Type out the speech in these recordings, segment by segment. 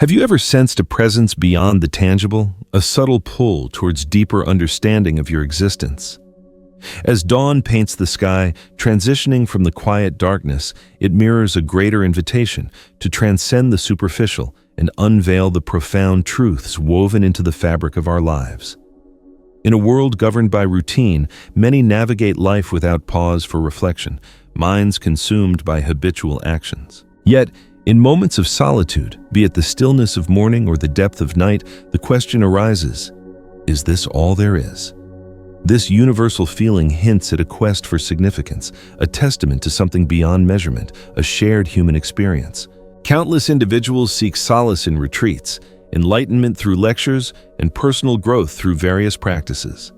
Have you ever sensed a presence beyond the tangible, a subtle pull towards deeper understanding of your existence? As dawn paints the sky, transitioning from the quiet darkness, it mirrors a greater invitation to transcend the superficial and unveil the profound truths woven into the fabric of our lives. In a world governed by routine, many navigate life without pause for reflection, minds consumed by habitual actions. Yet, in moments of solitude, be it the stillness of morning or the depth of night, the question arises, is this all there is? This universal feeling hints at a quest for significance, a testament to something beyond measurement, a shared human experience. Countless individuals seek solace in retreats, enlightenment through lectures, and personal growth through various practices.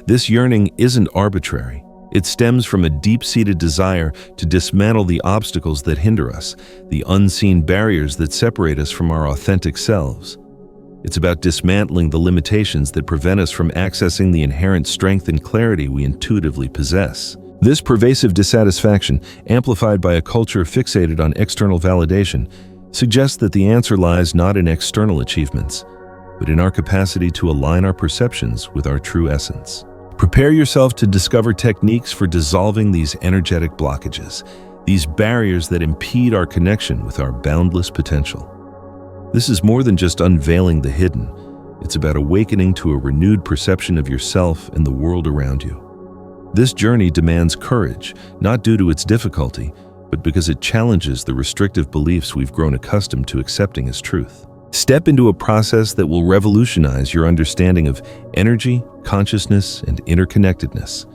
This yearning isn't arbitrary. It stems from a deep-seated desire to dismantle the obstacles that hinder us, the unseen barriers that separate us from our authentic selves. It's about dismantling the limitations that prevent us from accessing the inherent strength and clarity we intuitively possess. This pervasive dissatisfaction, amplified by a culture fixated on external validation, suggests that the answer lies not in external achievements, but in our capacity to align our perceptions with our true essence. Prepare yourself to discover techniques for dissolving these energetic blockages, these barriers that impede our connection with our boundless potential. This is more than just unveiling the hidden. It's about awakening to a renewed perception of yourself and the world around you. This journey demands courage, not due to its difficulty, but because it challenges the restrictive beliefs we've grown accustomed to accepting as truth. Step into a process that will revolutionize your understanding of energy, consciousness, and interconnectedness.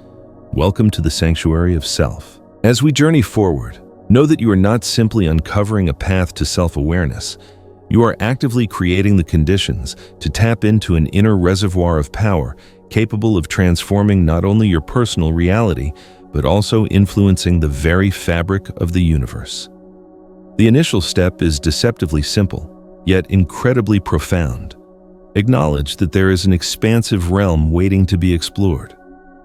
Welcome to the sanctuary of self. As we journey forward, know that you are not simply uncovering a path to self-awareness. You are actively creating the conditions to tap into an inner reservoir of power capable of transforming not only your personal reality, but also influencing the very fabric of the universe. The initial step is deceptively simple, yet incredibly profound. Acknowledge that there is an expansive realm waiting to be explored.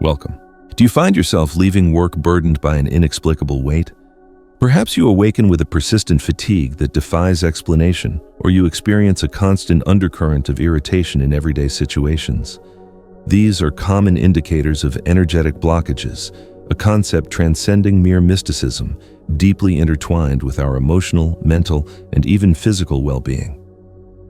Welcome. Do you find yourself leaving work burdened by an inexplicable weight? Perhaps you awaken with a persistent fatigue that defies explanation, or you experience a constant undercurrent of irritation in everyday situations. These are common indicators of energetic blockages, a concept transcending mere mysticism, deeply intertwined with our emotional, mental, and even physical well-being.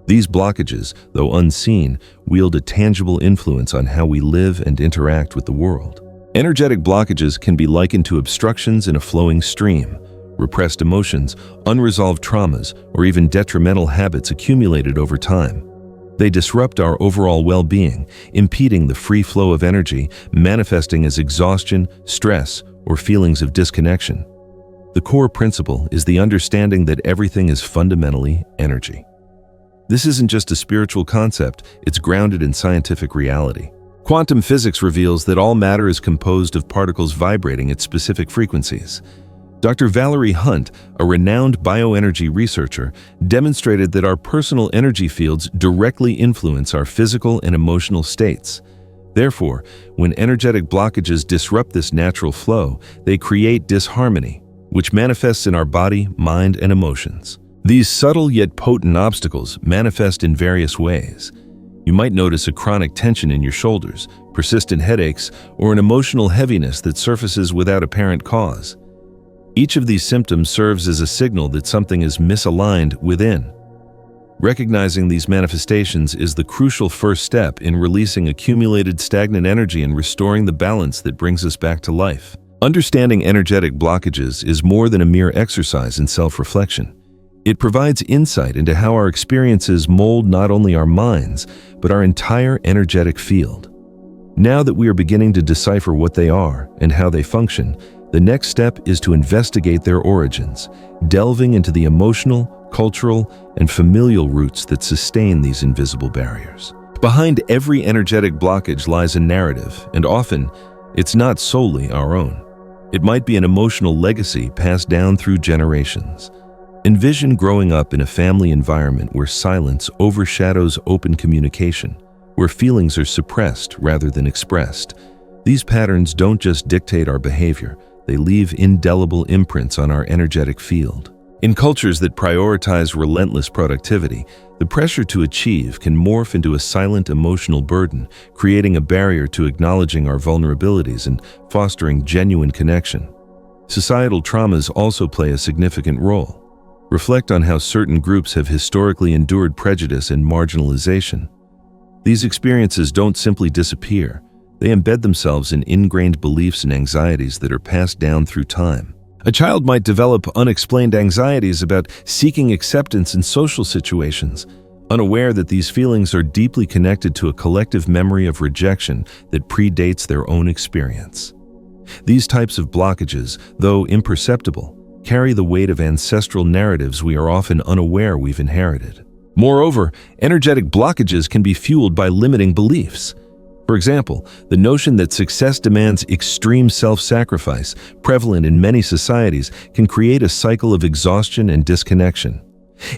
These blockages, though unseen, wield a tangible influence on how we live and interact with the world. Energetic blockages can be likened to obstructions in a flowing stream, repressed emotions, unresolved traumas, or even detrimental habits accumulated over time. They disrupt our overall well-being, impeding the free flow of energy, manifesting as exhaustion, stress, or feelings of disconnection. The core principle is the understanding that everything is fundamentally energy. This isn't just a spiritual concept, it's grounded in scientific reality. Quantum physics reveals that all matter is composed of particles vibrating at specific frequencies. Dr. Valerie Hunt, a renowned bioenergy researcher, demonstrated that our personal energy fields directly influence our physical and emotional states. Therefore, when energetic blockages disrupt this natural flow, they create disharmony, which manifests in our body, mind, and emotions. These subtle yet potent obstacles manifest in various ways. You might notice a chronic tension in your shoulders, persistent headaches, or an emotional heaviness that surfaces without apparent cause. Each of these symptoms serves as a signal that something is misaligned within. Recognizing these manifestations is the crucial first step in releasing accumulated stagnant energy and restoring the balance that brings us back to life. Understanding energetic blockages is more than a mere exercise in self-reflection. It provides insight into how our experiences mold not only our minds, but our entire energetic field. Now that we are beginning to decipher what they are and how they function, the next step is to investigate their origins, delving into the emotional, cultural, and familial roots that sustain these invisible barriers. Behind every energetic blockage lies a narrative, and often, it's not solely our own. It might be an emotional legacy passed down through generations. Envision growing up in a family environment where silence overshadows open communication, where feelings are suppressed rather than expressed. These patterns don't just dictate our behavior, they leave indelible imprints on our energetic field. In cultures that prioritize relentless productivity, the pressure to achieve can morph into a silent emotional burden, creating a barrier to acknowledging our vulnerabilities and fostering genuine connection. Societal traumas also play a significant role. Reflect on how certain groups have historically endured prejudice and marginalization. These experiences don't simply disappear. They embed themselves in ingrained beliefs and anxieties that are passed down through time. A child might develop unexplained anxieties about seeking acceptance in social situations, unaware that these feelings are deeply connected to a collective memory of rejection that predates their own experience. These types of blockages, though imperceptible, carry the weight of ancestral narratives we are often unaware we've inherited. Moreover, energetic blockages can be fueled by limiting beliefs. For example, the notion that success demands extreme self-sacrifice, prevalent in many societies, can create a cycle of exhaustion and disconnection.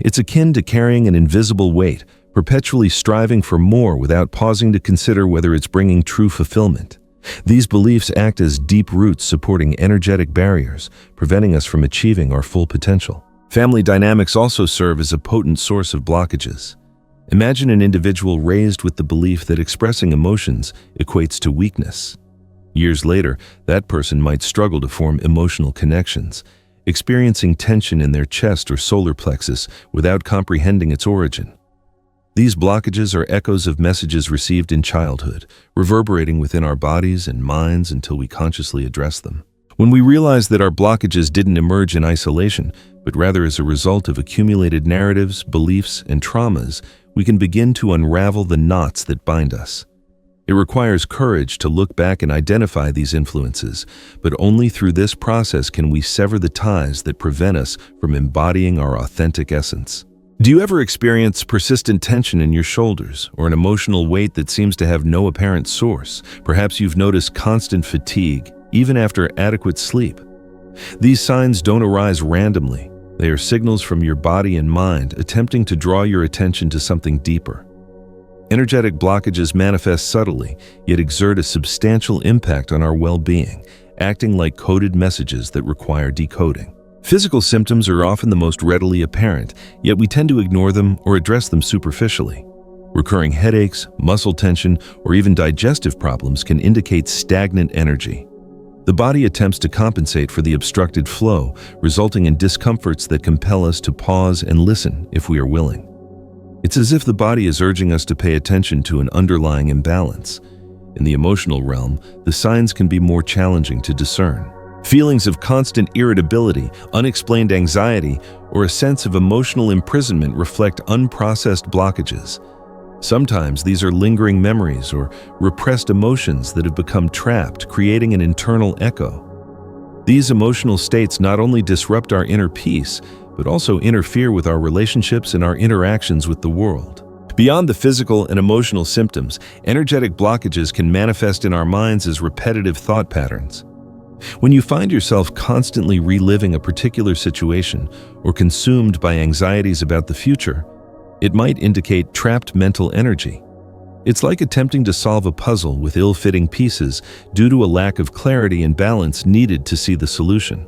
It's akin to carrying an invisible weight, perpetually striving for more without pausing to consider whether it's bringing true fulfillment. These beliefs act as deep roots supporting energetic barriers, preventing us from achieving our full potential. Family dynamics also serve as a potent source of blockages. Imagine an individual raised with the belief that expressing emotions equates to weakness. Years later, that person might struggle to form emotional connections, experiencing tension in their chest or solar plexus without comprehending its origin. These blockages are echoes of messages received in childhood, reverberating within our bodies and minds until we consciously address them. When we realize that our blockages didn't emerge in isolation, but rather as a result of accumulated narratives, beliefs, and traumas, we can begin to unravel the knots that bind us. It requires courage to look back and identify these influences, but only through this process can we sever the ties that prevent us from embodying our authentic essence. Do you ever experience persistent tension in your shoulders or an emotional weight that seems to have no apparent source? Perhaps you've noticed constant fatigue, even after adequate sleep. These signs don't arise randomly. They are signals from your body and mind attempting to draw your attention to something deeper. Energetic blockages manifest subtly, yet exert a substantial impact on our well-being, acting like coded messages that require decoding. Physical symptoms are often the most readily apparent, yet we tend to ignore them or address them superficially. Recurring headaches, muscle tension, or even digestive problems can indicate stagnant energy. The body attempts to compensate for the obstructed flow, resulting in discomforts that compel us to pause and listen if we are willing. It's as if the body is urging us to pay attention to an underlying imbalance. In the emotional realm, the signs can be more challenging to discern. Feelings of constant irritability, unexplained anxiety, or a sense of emotional imprisonment reflect unprocessed blockages. Sometimes these are lingering memories or repressed emotions that have become trapped, creating an internal echo. These emotional states not only disrupt our inner peace, but also interfere with our relationships and our interactions with the world. Beyond the physical and emotional symptoms, energetic blockages can manifest in our minds as repetitive thought patterns. When you find yourself constantly reliving a particular situation or consumed by anxieties about the future, it might indicate trapped mental energy. It's like attempting to solve a puzzle with ill-fitting pieces due to a lack of clarity and balance needed to see the solution.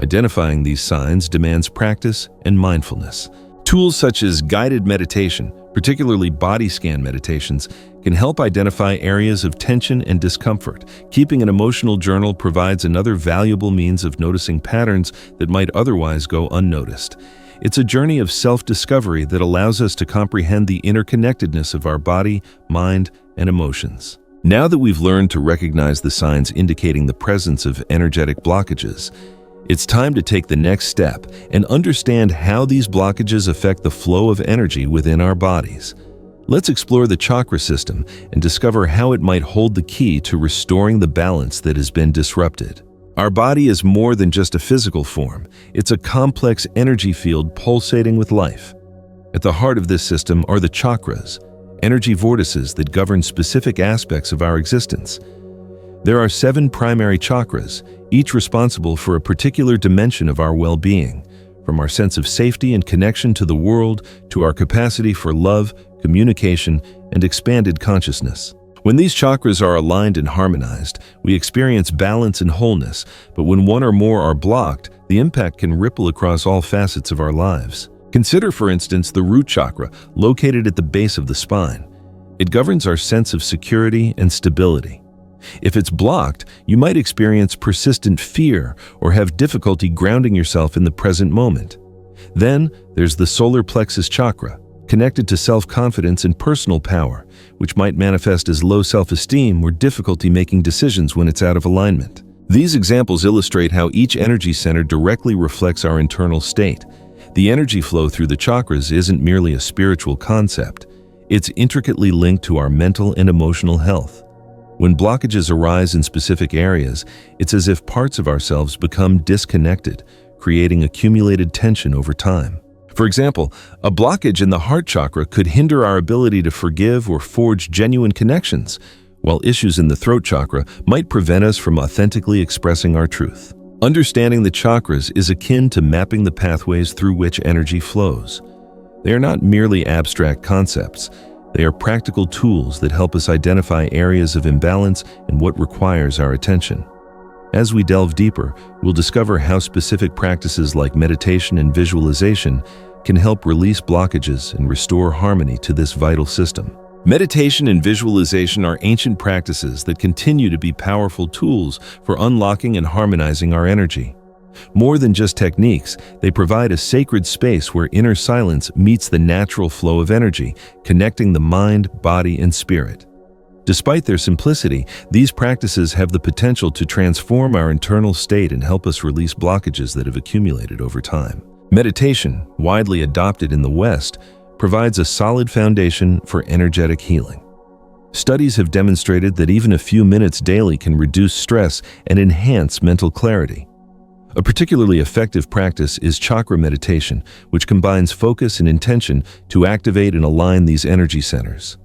Identifying these signs demands practice and mindfulness. Tools such as guided meditation, particularly body scan meditations, can help identify areas of tension and discomfort. Keeping an emotional journal provides another valuable means of noticing patterns that might otherwise go unnoticed. It's a journey of self-discovery that allows us to comprehend the interconnectedness of our body, mind, and emotions. Now that we've learned to recognize the signs indicating the presence of energetic blockages, it's time to take the next step and understand how these blockages affect the flow of energy within our bodies. Let's explore the chakra system and discover how it might hold the key to restoring the balance that has been disrupted. Our body is more than just a physical form. It's a complex energy field pulsating with life. At the heart of this system are the chakras, energy vortices that govern specific aspects of our existence. There are 7 primary chakras, each responsible for a particular dimension of our well-being, from our sense of safety and connection to the world to our capacity for love, communication, and expanded consciousness. When these chakras are aligned and harmonized, we experience balance and wholeness, but when one or more are blocked, the impact can ripple across all facets of our lives. Consider, for instance, the root chakra, located at the base of the spine. It governs our sense of security and stability. If it's blocked, you might experience persistent fear or have difficulty grounding yourself in the present moment. Then, there's the solar plexus chakra, connected to self-confidence and personal power, which might manifest as low self-esteem or difficulty making decisions when it's out of alignment. These examples illustrate how each energy center directly reflects our internal state. The energy flow through the chakras isn't merely a spiritual concept. It's intricately linked to our mental and emotional health. When blockages arise in specific areas, it's as if parts of ourselves become disconnected, creating accumulated tension over time. For example, a blockage in the heart chakra could hinder our ability to forgive or forge genuine connections, while issues in the throat chakra might prevent us from authentically expressing our truth. Understanding the chakras is akin to mapping the pathways through which energy flows. They are not merely abstract concepts. They are practical tools that help us identify areas of imbalance and what requires our attention. As we delve deeper, we'll discover how specific practices like meditation and visualization can help release blockages and restore harmony to this vital system. Meditation and visualization are ancient practices that continue to be powerful tools for unlocking and harmonizing our energy. More than just techniques, they provide a sacred space where inner silence meets the natural flow of energy, connecting the mind, body, and spirit. Despite their simplicity, these practices have the potential to transform our internal state and help us release blockages that have accumulated over time. Meditation, widely adopted in the West, provides a solid foundation for energetic healing. Studies have demonstrated that even a few minutes daily can reduce stress and enhance mental clarity. A particularly effective practice is chakra meditation, which combines focus and intention to activate and align these energy centers.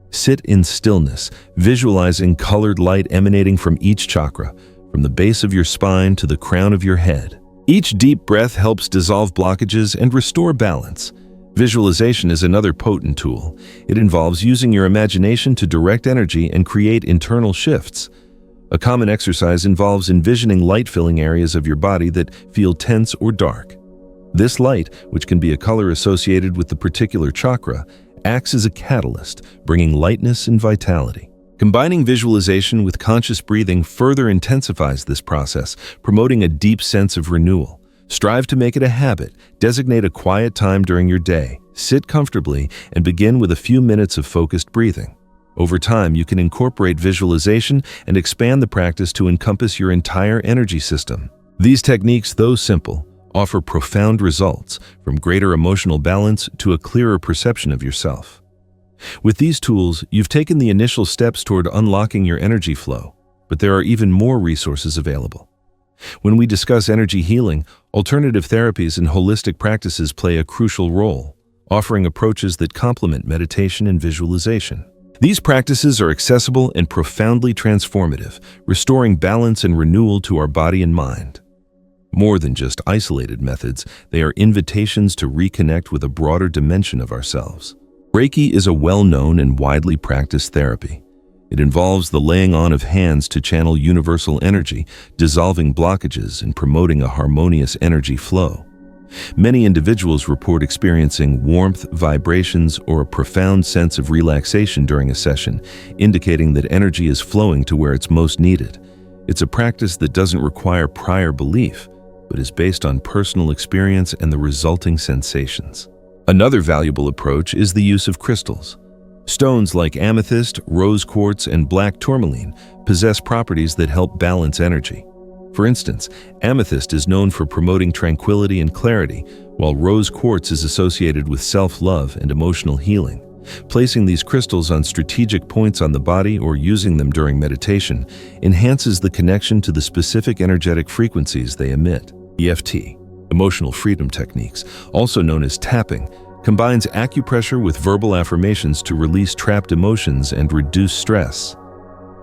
Sit in stillness, visualizing colored light emanating from each chakra, from the base of your spine to the crown of your head. Each deep breath helps dissolve blockages and restore balance. Visualization is another potent tool. It involves using your imagination to direct energy and create internal shifts. A common exercise involves envisioning light-filling areas of your body that feel tense or dark. This light, which can be a color associated with the particular chakra, acts as a catalyst, bringing lightness and vitality. Combining visualization with conscious breathing further intensifies this process, promoting a deep sense of renewal. Strive to make it a habit. Designate a quiet time during your day. Sit comfortably and begin with a few minutes of focused breathing. Over time, you can incorporate visualization and expand the practice to encompass your entire energy system. These techniques, though simple, offer profound results, from greater emotional balance to a clearer perception of yourself. With these tools, you've taken the initial steps toward unlocking your energy flow, but there are even more resources available. When we discuss energy healing, alternative therapies and holistic practices play a crucial role, offering approaches that complement meditation and visualization. These practices are accessible and profoundly transformative, restoring balance and renewal to our body and mind. More than just isolated methods, they are invitations to reconnect with a broader dimension of ourselves. Reiki is a well-known and widely practiced therapy. It involves the laying on of hands to channel universal energy, dissolving blockages and promoting a harmonious energy flow. Many individuals report experiencing warmth, vibrations, or a profound sense of relaxation during a session, indicating that energy is flowing to where it's most needed. It's a practice that doesn't require prior belief, but is based on personal experience and the resulting sensations. Another valuable approach is the use of crystals. Stones like amethyst, rose quartz, and black tourmaline possess properties that help balance energy. For instance, amethyst is known for promoting tranquility and clarity, while rose quartz is associated with self-love and emotional healing. Placing these crystals on strategic points on the body or using them during meditation enhances the connection to the specific energetic frequencies they emit. EFT, emotional freedom techniques, also known as tapping, combines acupressure with verbal affirmations to release trapped emotions and reduce stress.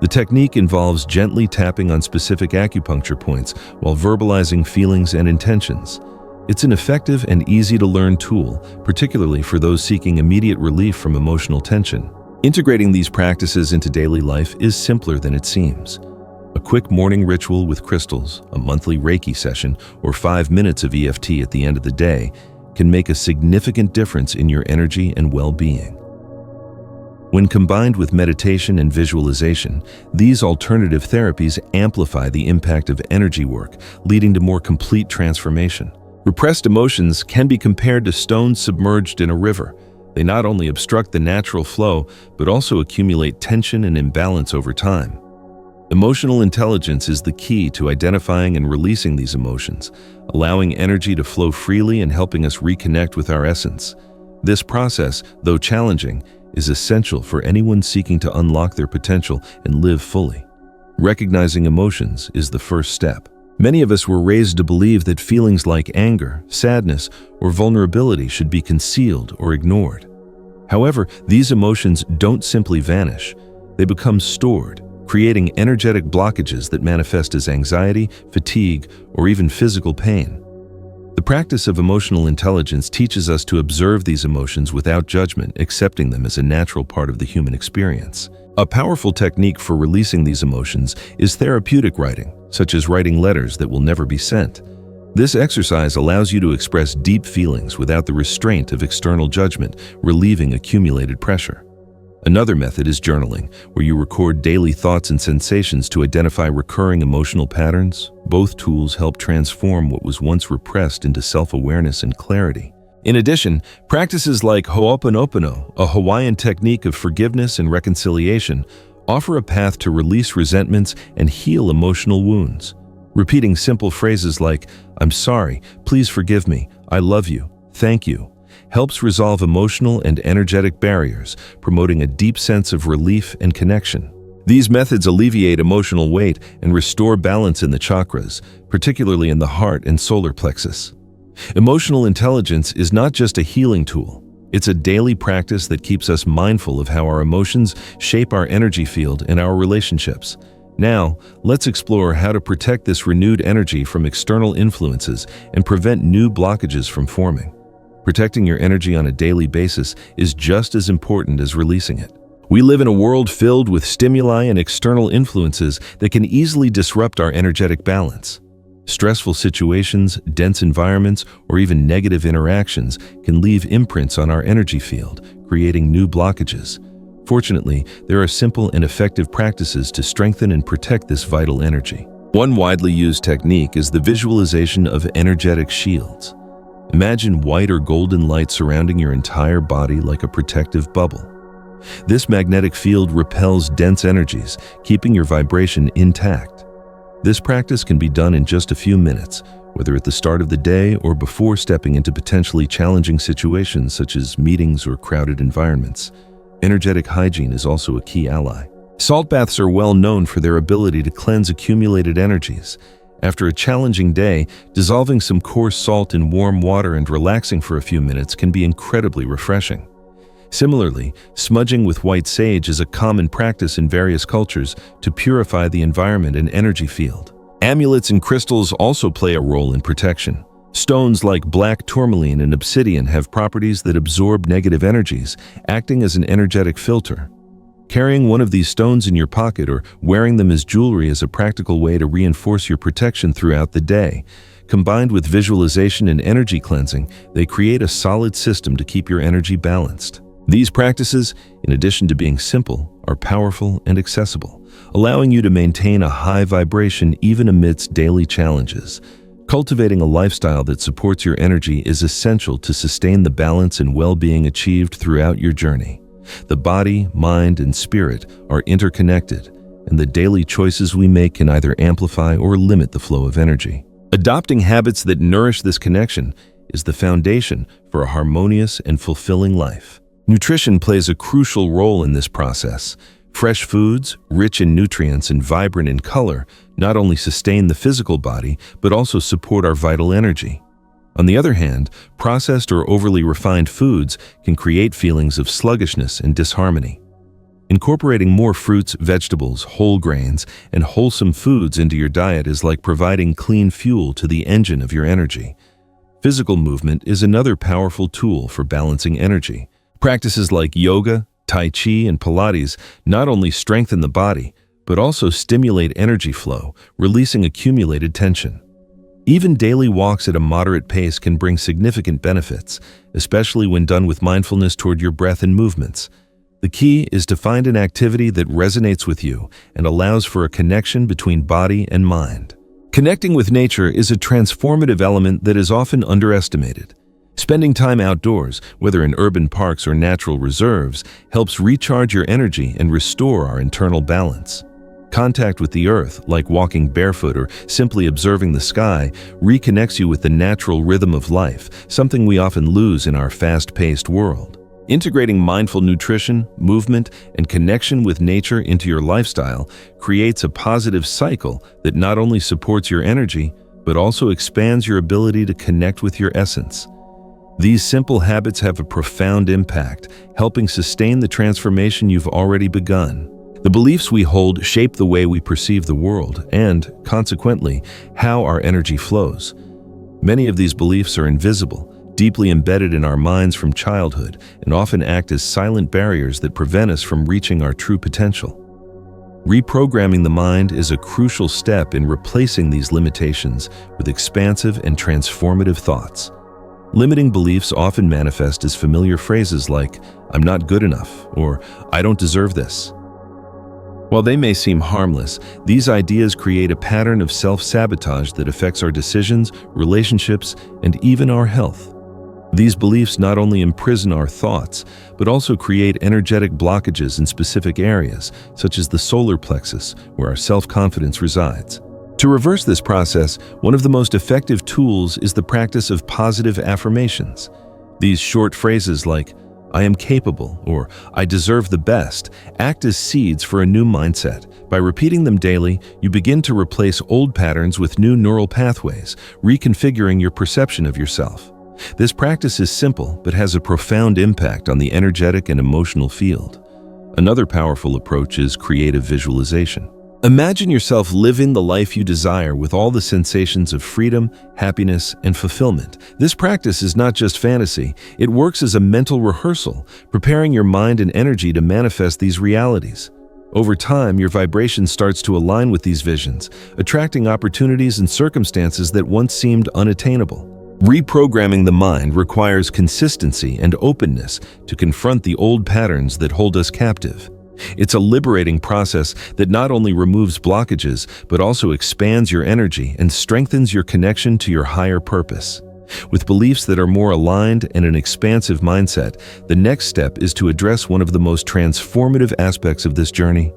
The technique involves gently tapping on specific acupuncture points while verbalizing feelings and intentions. It's an effective and easy-to-learn tool, particularly for those seeking immediate relief from emotional tension. Integrating these practices into daily life is simpler than it seems. A quick morning ritual with crystals, a monthly Reiki session, or 5 minutes of EFT at the end of the day can make a significant difference in your energy and well-being. When combined with meditation and visualization, these alternative therapies amplify the impact of energy work, leading to more complete transformation. Repressed emotions can be compared to stones submerged in a river. They not only obstruct the natural flow, but also accumulate tension and imbalance over time. Emotional intelligence is the key to identifying and releasing these emotions, allowing energy to flow freely and helping us reconnect with our essence. This process, though challenging, is essential for anyone seeking to unlock their potential and live fully. Recognizing emotions is the first step. Many of us were raised to believe that feelings like anger, sadness, or vulnerability should be concealed or ignored. However, these emotions don't simply vanish. They become stored, creating energetic blockages that manifest as anxiety, fatigue, or even physical pain. The practice of emotional intelligence teaches us to observe these emotions without judgment, accepting them as a natural part of the human experience. A powerful technique for releasing these emotions is therapeutic writing, such as writing letters that will never be sent. This exercise allows you to express deep feelings without the restraint of external judgment, relieving accumulated pressure. Another method is journaling, where you record daily thoughts and sensations to identify recurring emotional patterns. Both tools help transform what was once repressed into self-awareness and clarity. In addition, practices like Ho'oponopono, a Hawaiian technique of forgiveness and reconciliation, offer a path to release resentments and heal emotional wounds. Repeating simple phrases like, "I'm sorry, please forgive me, I love you, thank you," helps resolve emotional and energetic barriers, promoting a deep sense of relief and connection. These methods alleviate emotional weight and restore balance in the chakras, particularly in the heart and solar plexus. Emotional intelligence is not just a healing tool. It's a daily practice that keeps us mindful of how our emotions shape our energy field and our relationships. Now, let's explore how to protect this renewed energy from external influences and prevent new blockages from forming. Protecting your energy on a daily basis is just as important as releasing it. We live in a world filled with stimuli and external influences that can easily disrupt our energetic balance. Stressful situations, dense environments, or even negative interactions can leave imprints on our energy field, creating new blockages. Fortunately, there are simple and effective practices to strengthen and protect this vital energy. One widely used technique is the visualization of energetic shields. Imagine white or golden light surrounding your entire body like a protective bubble. This magnetic field repels dense energies, keeping your vibration intact. This practice can be done in just a few minutes, whether at the start of the day or before stepping into potentially challenging situations such as meetings or crowded environments. Energetic hygiene is also a key ally. Salt baths are well known for their ability to cleanse accumulated energies. After a challenging day, dissolving some coarse salt in warm water and relaxing for a few minutes can be incredibly refreshing. Similarly, smudging with white sage is a common practice in various cultures to purify the environment and energy field. Amulets and crystals also play a role in protection. Stones like black tourmaline and obsidian have properties that absorb negative energies, acting as an energetic filter. Carrying one of these stones in your pocket or wearing them as jewelry is a practical way to reinforce your protection throughout the day. Combined with visualization and energy cleansing, they create a solid system to keep your energy balanced. These practices, in addition to being simple, are powerful and accessible, allowing you to maintain a high vibration even amidst daily challenges. Cultivating a lifestyle that supports your energy is essential to sustain the balance and well-being achieved throughout your journey. The body, mind, and spirit are interconnected, and the daily choices we make can either amplify or limit the flow of energy. Adopting habits that nourish this connection is the foundation for a harmonious and fulfilling life. Nutrition plays a crucial role in this process. Fresh foods, rich in nutrients and vibrant in color, not only sustain the physical body, but also support our vital energy. On the other hand, processed or overly refined foods can create feelings of sluggishness and disharmony. Incorporating more fruits, vegetables, whole grains, and wholesome foods into your diet is like providing clean fuel to the engine of your energy. Physical movement is another powerful tool for balancing energy. Practices like yoga, Tai Chi and Pilates not only strengthen the body, but also stimulate energy flow, releasing accumulated tension. Even daily walks at a moderate pace can bring significant benefits, especially when done with mindfulness toward your breath and movements. The key is to find an activity that resonates with you and allows for a connection between body and mind. Connecting with nature is a transformative element that is often underestimated. Spending time outdoors, whether in urban parks or natural reserves, helps recharge your energy and restore our internal balance. Contact with the earth, like walking barefoot or simply observing the sky, reconnects you with the natural rhythm of life, something we often lose in our fast-paced world. Integrating mindful nutrition, movement, and connection with nature into your lifestyle creates a positive cycle that not only supports your energy, but also expands your ability to connect with your essence. These simple habits have a profound impact, helping sustain the transformation you've already begun. The beliefs we hold shape the way we perceive the world and, consequently, how our energy flows. Many of these beliefs are invisible, deeply embedded in our minds from childhood, and often act as silent barriers that prevent us from reaching our true potential. Reprogramming the mind is a crucial step in replacing these limitations with expansive and transformative thoughts. Limiting beliefs often manifest as familiar phrases like, "I'm not good enough," or "I don't deserve this." While they may seem harmless, these ideas create a pattern of self-sabotage that affects our decisions, relationships, and even our health. These beliefs not only imprison our thoughts, but also create energetic blockages in specific areas, such as the solar plexus, where our self-confidence resides. To reverse this process, one of the most effective tools is the practice of positive affirmations. These short phrases like, "I am capable," or "I deserve the best," act as seeds for a new mindset. By repeating them daily, you begin to replace old patterns with new neural pathways, reconfiguring your perception of yourself. This practice is simple, but has a profound impact on the energetic and emotional field. Another powerful approach is creative visualization. Imagine yourself living the life you desire with all the sensations of freedom, happiness, and fulfillment. This practice is not just fantasy, it works as a mental rehearsal, preparing your mind and energy to manifest these realities. Over time, your vibration starts to align with these visions, attracting opportunities and circumstances that once seemed unattainable. Reprogramming the mind requires consistency and openness to confront the old patterns that hold us captive. It's a liberating process that not only removes blockages, but also expands your energy and strengthens your connection to your higher purpose. With beliefs that are more aligned and an expansive mindset, the next step is to address one of the most transformative aspects of this journey: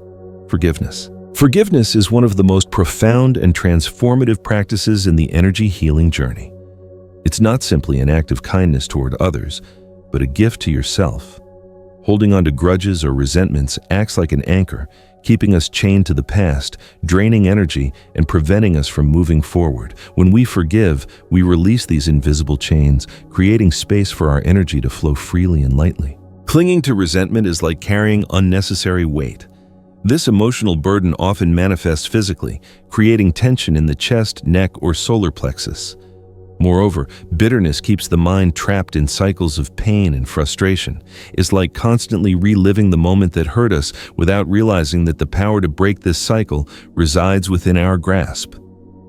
forgiveness. Forgiveness is one of the most profound and transformative practices in the energy healing journey. It's not simply an act of kindness toward others, but a gift to yourself. Holding on to grudges or resentments acts like an anchor, keeping us chained to the past, draining energy, and preventing us from moving forward. When we forgive, we release these invisible chains, creating space for our energy to flow freely and lightly. Clinging to resentment is like carrying unnecessary weight. This emotional burden often manifests physically, creating tension in the chest, neck, or solar plexus. Moreover, bitterness keeps the mind trapped in cycles of pain and frustration. It's like constantly reliving the moment that hurt us without realizing that the power to break this cycle resides within our grasp.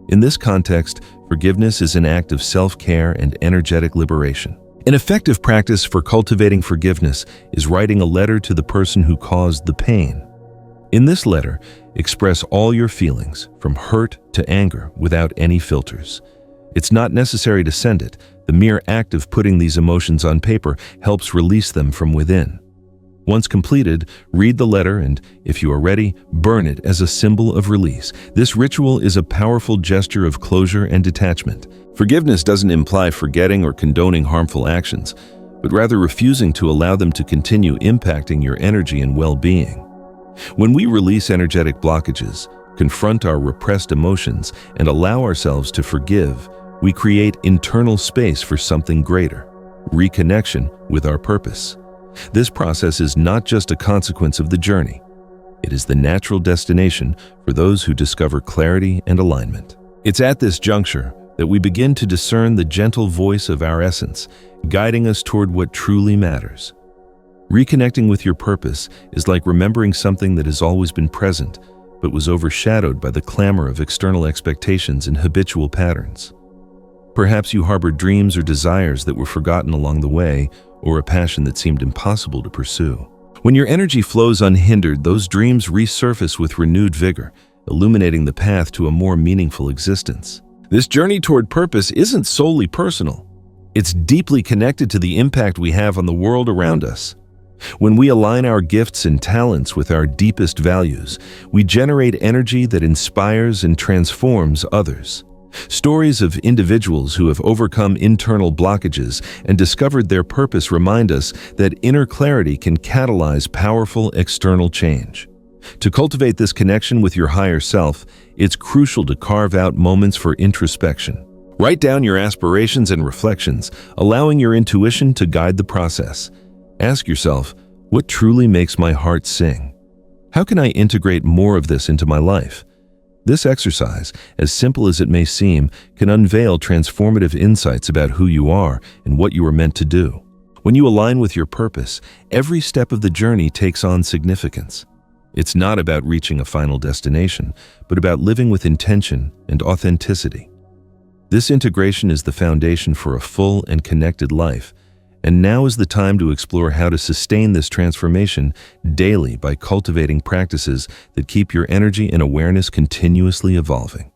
In this context, forgiveness is an act of self-care and energetic liberation. An effective practice for cultivating forgiveness is writing a letter to the person who caused the pain. In this letter, express all your feelings, from hurt to anger, without any filters. It's not necessary to send it. The mere act of putting these emotions on paper helps release them from within. Once completed, read the letter and, if you are ready, burn it as a symbol of release. This ritual is a powerful gesture of closure and detachment. Forgiveness doesn't imply forgetting or condoning harmful actions, but rather refusing to allow them to continue impacting your energy and well-being. When we release energetic blockages, confront our repressed emotions, and allow ourselves to forgive, we create internal space for something greater: reconnection with our purpose. This process is not just a consequence of the journey. It is the natural destination for those who discover clarity and alignment. It's at this juncture that we begin to discern the gentle voice of our essence, guiding us toward what truly matters. Reconnecting with your purpose is like remembering something that has always been present, but was overshadowed by the clamor of external expectations and habitual patterns. Perhaps you harbored dreams or desires that were forgotten along the way, or a passion that seemed impossible to pursue. When your energy flows unhindered, those dreams resurface with renewed vigor, illuminating the path to a more meaningful existence. This journey toward purpose isn't solely personal. It's deeply connected to the impact we have on the world around us. When we align our gifts and talents with our deepest values, we generate energy that inspires and transforms others. Stories of individuals who have overcome internal blockages and discovered their purpose remind us that inner clarity can catalyze powerful external change. To cultivate this connection with your higher self, it's crucial to carve out moments for introspection. Write down your aspirations and reflections, allowing your intuition to guide the process. Ask yourself, what truly makes my heart sing? How can I integrate more of this into my life? This exercise, as simple as it may seem, can unveil transformative insights about who you are and what you are meant to do. When you align with your purpose, every step of the journey takes on significance. It's not about reaching a final destination, but about living with intention and authenticity. This integration is the foundation for a full and connected life, and now is the time to explore how to sustain this transformation daily by cultivating practices that keep your energy and awareness continuously evolving.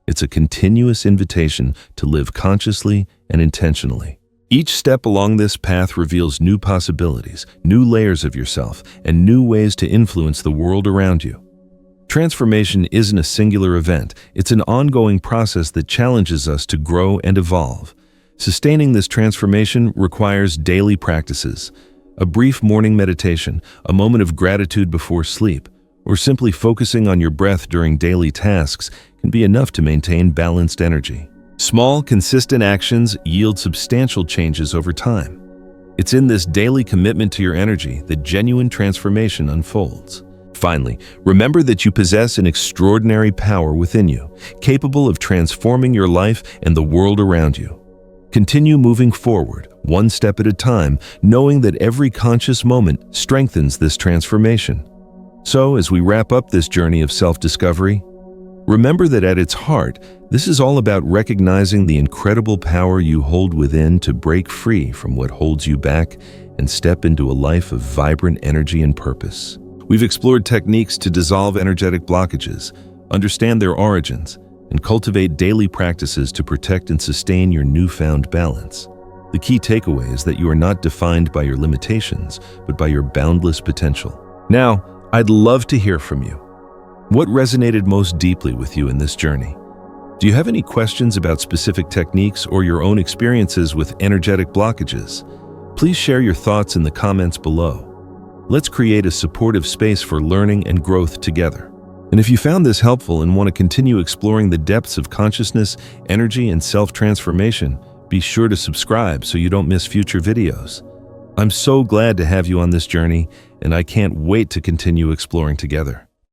It's a continuous invitation to live consciously and intentionally. Each step along this path reveals new possibilities, new layers of yourself, and new ways to influence the world around you. Transformation isn't a singular event, it's an ongoing process that challenges us to grow and evolve. Sustaining this transformation requires daily practices. A brief morning meditation, a moment of gratitude before sleep, or simply focusing on your breath during daily tasks can be enough to maintain balanced energy. Small, consistent actions yield substantial changes over time. It's in this daily commitment to your energy that genuine transformation unfolds. Finally, remember that you possess an extraordinary power within you, capable of transforming your life and the world around you. Continue moving forward, one step at a time, knowing that every conscious moment strengthens this transformation. So, as we wrap up this journey of self-discovery, remember that at its heart, this is all about recognizing the incredible power you hold within to break free from what holds you back and step into a life of vibrant energy and purpose. We've explored techniques to dissolve energetic blockages, understand their origins, and cultivate daily practices to protect and sustain your newfound balance. The key takeaway is that you are not defined by your limitations, but by your boundless potential. Now, I'd love to hear from you. What resonated most deeply with you in this journey? Do you have any questions about specific techniques or your own experiences with energetic blockages? Please share your thoughts in the comments below. Let's create a supportive space for learning and growth together. And if you found this helpful and want to continue exploring the depths of consciousness, energy, and self-transformation, be sure to subscribe so you don't miss future videos. I'm so glad to have you on this journey, and I can't wait to continue exploring together.